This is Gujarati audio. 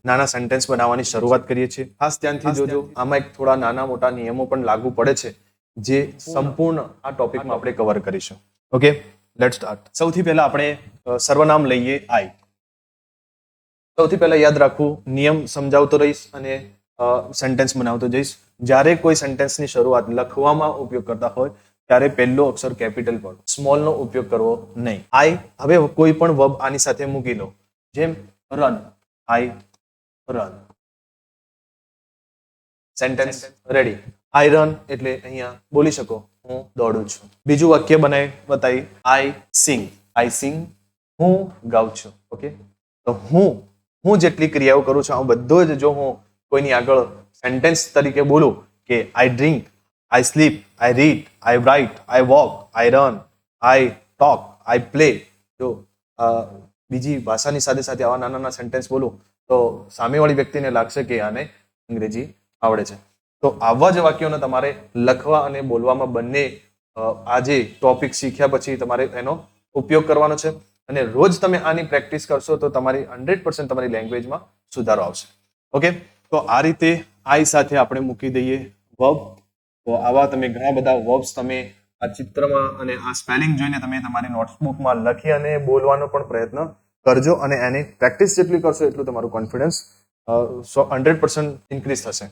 નાના સેન્ટેન્સ બનાવવાની શરૂઆત કરીએ છીએ. ખાસ ધ્યાનથી જોજો, આમાં એક થોડા નાના મોટા નિયમો પણ લાગુ પડે છે જે સંપૂર્ણ આ ટોપિકમાં આપણે કવર કરીશું. Okay, let's start. સૌથી પહેલા આપણે સર્વનામ લઈએ આઈ. સૌથી પહેલા યાદ રાખવું, નિયમ સમજાવતો રહીશ અને સેન્ટેન્સ બનાવતો જઈશ. જ્યારે કોઈ સેન્ટેન્સની શરૂઆત લખવામાં ઉપયોગ કરતા હોય ત્યારે પહેલો અક્ષર કેપિટલ પર, સ્મોલનો ઉપયોગ કરવો નહીં. આઈ, હવે કોઈ પણ વર્બ આની સાથે મૂકી લો, જેમ run, I run. Sentence ready. I run એટલે અહીંયા બોલી શકો, હું દોડું છું. બીજું વાક્ય બતાવી, આઈ સિંગ. આઈ સિંગ, હું ગાઉં છું. ઓકે, તો હું જેટલી ક્રિયાઓ કરું છું, આ બધો જ જો હું કોઈની આગળ સેન્ટેન્સ તરીકે બોલું કે I drink, I sleep, I read, I write, I walk, I run, I talk, I play, જો બીજી ભાષાની સાથે સાથે આવા નાના નાના સેન્ટેન્સ બોલું તો સામેવાળી વ્યક્તિને લાગશે કે આને અંગ્રેજી આવડે છે. તો આવા જ વાક્યોને તમારે લખવા અને બોલવામાં બંને આજે ટોપિક શીખ્યા પછી તમારે એનો ઉપયોગ કરવાનો છે. અને રોજ તમે આની પ્રેક્ટિસ કરશો તો તમારી 100% તમારી લેંગ્વેજમાં સુધારો આવશે. ઓકે, તો આ રીતે આઈ સાથે આપણે મૂકી દઈએ વર્બ. તો આવા તમે ઘણા બધા વર્બ્સ તમે આ ચિત્રમાં અને આ સ્પેલિંગ જોઈને તમે તમારી નોટબુકમાં લખી અને બોલવાનો પણ પ્રયત્ન કરજો. અને એની પ્રેક્ટિસ જેટલી કરશો એટલું તમારું કોન્ફિડન્સ 100% ઇન્ક્રીઝ થશે.